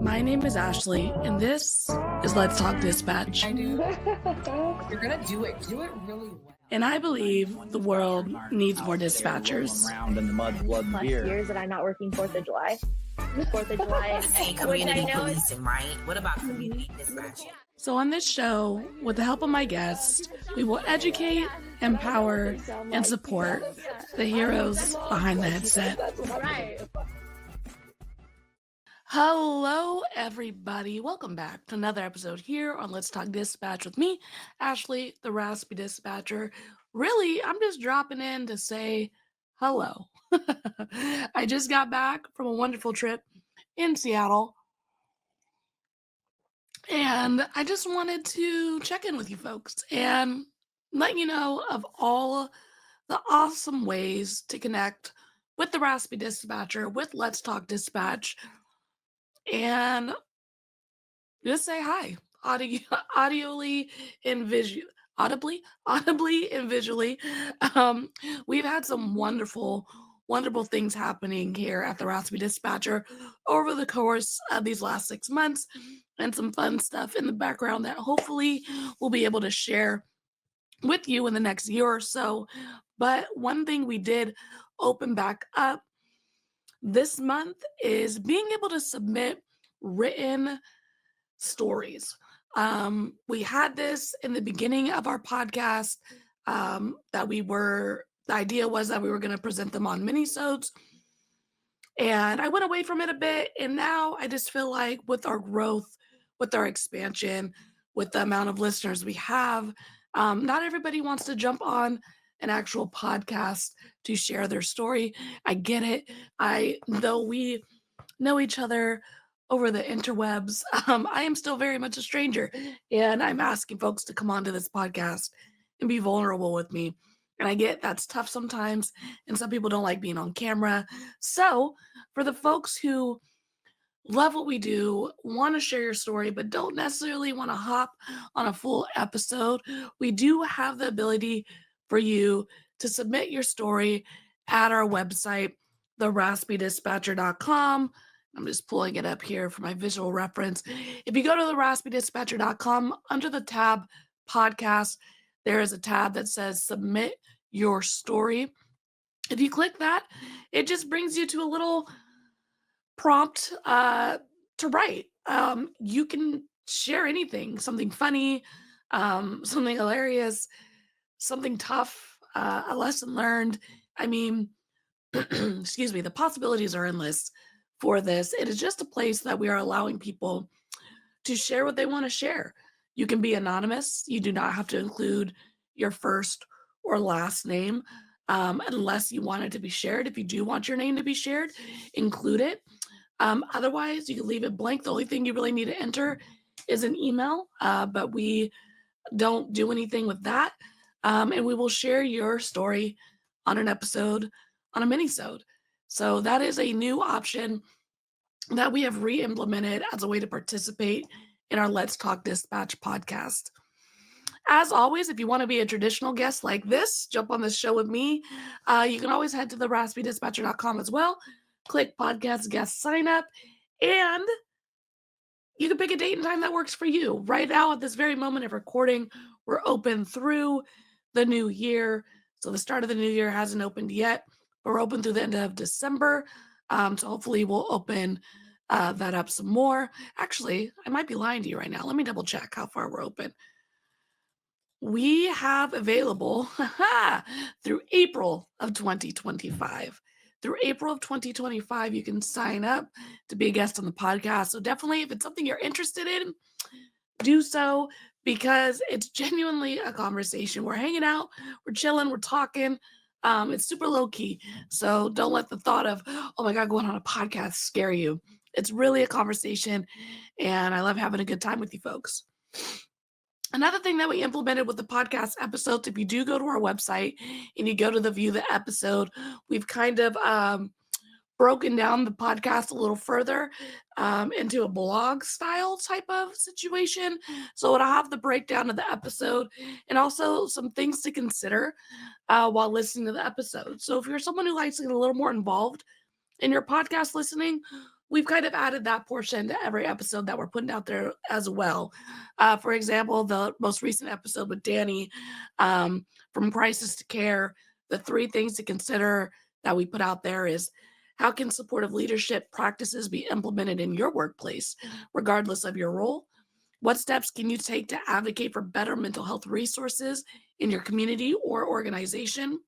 My name is Ashley, and this is Let's Talk Dispatch. I do. You're gonna do it. Do it really well. And I believe the world needs more dispatchers. Around in the mud, blood, and plus beer. years that I'm not working 4th of July. 4th of July. Say community policing, right? What about community dispatching? So on this show, with the help of my guests, we will educate, empower, and support the heroes behind the headset. Right. Hello, everybody. Welcome back to another episode here on Let's Talk Dispatch with me, Ashley, the Raspy Dispatcher. Really, I'm just dropping in to say hello. I just got back from a wonderful trip in Seattle, and I just wanted to check in with you folks and let you know of all the awesome ways to connect with the Raspy Dispatcher, with Let's Talk Dispatch, and just say hi, audibly and audibly and visually. We've had some wonderful things happening here at the Raspy Dispatcher over the course of these last 6 months, and some fun stuff in the background that hopefully we'll be able to share with you in the next year or so. But one thing we did open back up this month is being able to submit written stories. We had this in the beginning of our podcast, the idea was that we were going to present them on minisodes. And I went away from it a bit. And now I just feel like with our growth, with our expansion, with the amount of listeners we have, not everybody wants to jump on an actual podcast to share their story. I get it. Though we know each other over the interwebs, I am still very much a stranger, and I'm asking folks to come onto this podcast and be vulnerable with me. And I get that's tough sometimes, and some people don't like being on camera. So for the folks who love what we do, want to share your story, but don't necessarily want to hop on a full episode, we do have the ability for you to submit your story at our website, theraspydispatcher.com. I'm just pulling it up here for my visual reference. If you go to theraspydispatcher.com, under the tab podcast, there is a tab that says submit your story. If you click that, it just brings you to a little prompt to write. You can share anything, something funny, something hilarious, something tough, a lesson learned. I mean, excuse me, the possibilities are endless for this. It is just a place that we are allowing people to share what they want to share. You can be anonymous. You do not have to include your first or last name unless you want it to be shared. If you do want your name to be shared, include it. Otherwise, you can leave it blank. The only thing you really need to enter is an email, but we don't do anything with that. And we will share your story on an episode, on a minisode. So that is a new option that we have re-implemented as a way to participate in our Let's Talk Dispatch podcast. As always, if you want to be a traditional guest like this, jump on this show with me. You can always head to the raspydispatcher.com as well. Click podcast guest sign up, and you can pick a date and time that works for you. Right now, at this very moment of recording, we're open through the new year. So the start of the new year hasn't opened yet, but we're open through the end of December. So hopefully we'll open that up some more. Actually, I might be lying to you right now. Let me double check how far we're open. We have available through April of 2025. Through April of 2025, you can sign up to be a guest on the podcast. So definitely, if it's something you're interested in, do so, because it's genuinely a conversation. We're hanging out, we're chilling, we're talking. It's super low key. So don't let the thought of, oh my God, going on a podcast scare you. It's really a conversation, and I love having a good time with you folks. Another thing that we implemented with the podcast episodes, if you do go to our website and you go to the view the episode, we've kind of broken down the podcast a little further into a blog style type of situation. So it'll have the breakdown of the episode and also some things to consider while listening to the episode. So if you're someone who likes to get a little more involved in your podcast listening, we've kind of added that portion to every episode that we're putting out there as well. For example, the most recent episode with Danny, from Crisis to Care, the 3 things to consider that we put out there is, how can supportive leadership practices be implemented in your workplace, regardless of your role? What steps can you take to advocate for better mental health resources in your community or organization?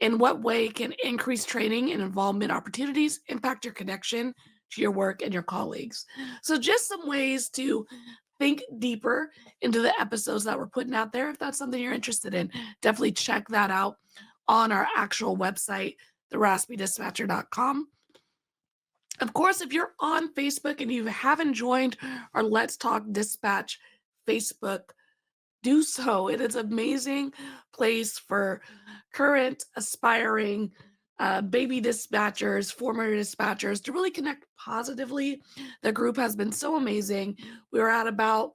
In what way can increased training and involvement opportunities impact your connection to your work and your colleagues? So, just some ways to think deeper into the episodes that we're putting out there. If that's something you're interested in, definitely check that out on our actual website, theraspydispatcher.com. Of course, if you're on Facebook and you haven't joined our Let's Talk Dispatch Facebook, do so. It is an amazing place for current, aspiring baby dispatchers, former dispatchers to really connect positively. The group has been so amazing. We're at about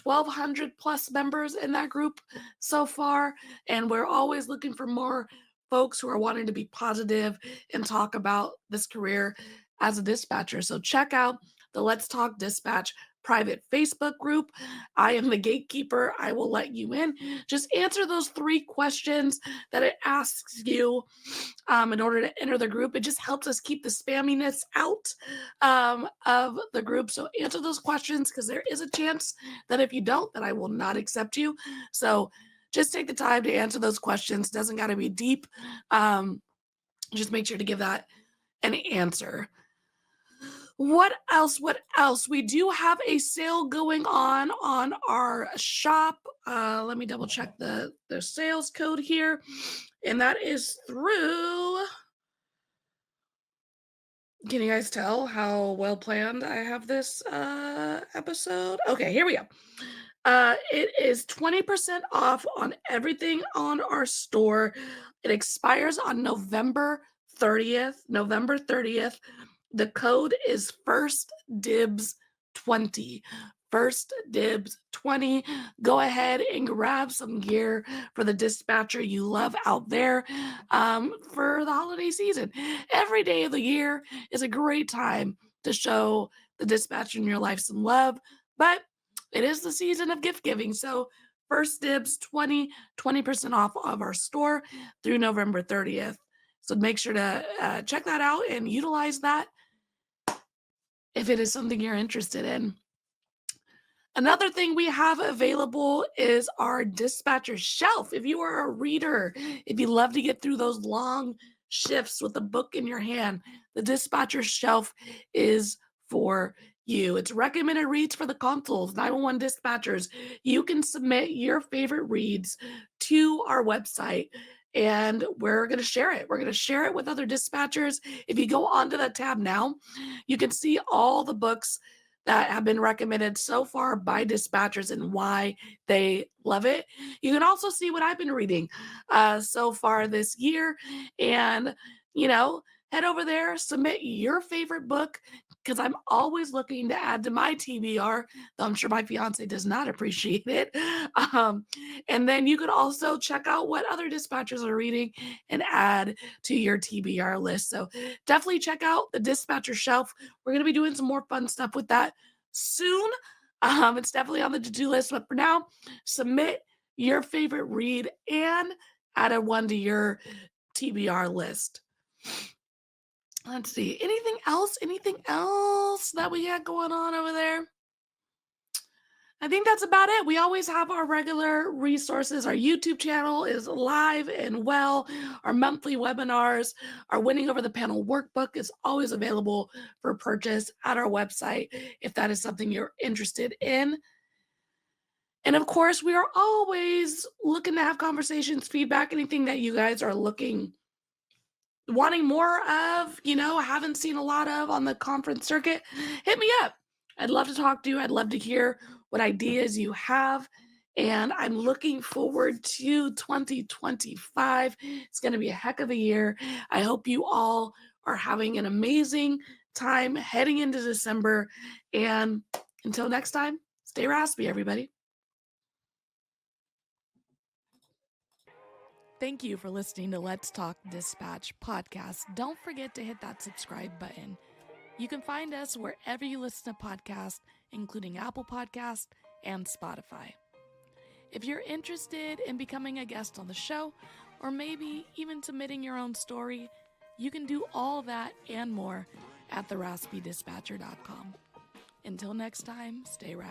1,200 plus members in that group so far, and we're always looking for more folks who are wanting to be positive and talk about this career as a dispatcher. So check out the Let's Talk Dispatch private Facebook group. I am the gatekeeper. I will let you in. Just answer those 3 questions that it asks you in order to enter the group. It just helps us keep the spamminess out of the group. So answer those questions, because there is a chance that if you don't, that I will not accept you. So just take the time to answer those questions. Doesn't got to be deep. Just make sure to give that an answer. What else? What else? We do have a sale going on our shop. Let me double check the sales code here, and that is through. Can you guys tell how well planned I have this episode? Okay, here we go. It is 20% off on everything on our store. It expires on November 30th. November 30th. The code is First Dibs 20. First Dibs 20. Go ahead and grab some gear for the dispatcher you love out there for the holiday season. Every day of the year is a great time to show the dispatcher in your life some love, but it is the season of gift giving. So First Dibs 20% off of our store through November 30th. So make sure to check that out and utilize that if it is something you're interested in. Another thing we have available is our dispatcher shelf. If you are a reader, if you love to get through those long shifts with a book in your hand, the dispatcher shelf is for you. It's recommended reads for the consoles, 911 dispatchers. You can submit your favorite reads to our website, and we're going to share it. We're going to share it with other dispatchers. If you go onto that tab now, you can see all the books that have been recommended so far by dispatchers and why they love it. You can also see what I've been reading so far this year. And, head over there, submit your favorite book, because I'm always looking to add to my TBR, though I'm sure my fiance does not appreciate it. And then you could also check out what other dispatchers are reading and add to your TBR list. So definitely check out the dispatcher shelf. We're going to be doing some more fun stuff with that soon. It's definitely on the to-do list, but for now, submit your favorite read and add a one to your TBR list. Let's see. Anything else? Anything else that we got going on over there? I think that's about it. We always have our regular resources. Our YouTube channel is live and well. Our monthly webinars, our Winning Over the Panel workbook is always available for purchase at our website if that is something you're interested in. And of course, we are always looking to have conversations, feedback, anything that you guys are wanting more of, haven't seen a lot of on the conference circuit, hit me up. I'd love to talk to you. I'd love to hear what ideas you have. And I'm looking forward to 2025. It's going to be a heck of a year. I hope you all are having an amazing time heading into December. And until next time, stay raspy, everybody. Thank you for listening to Let's Talk Dispatch podcast. Don't forget to hit that subscribe button. You can find us wherever you listen to podcasts, including Apple Podcasts and Spotify. If you're interested in becoming a guest on the show, or maybe even submitting your own story, you can do all that and more at theraspydispatcher.com. Until next time, stay raspy.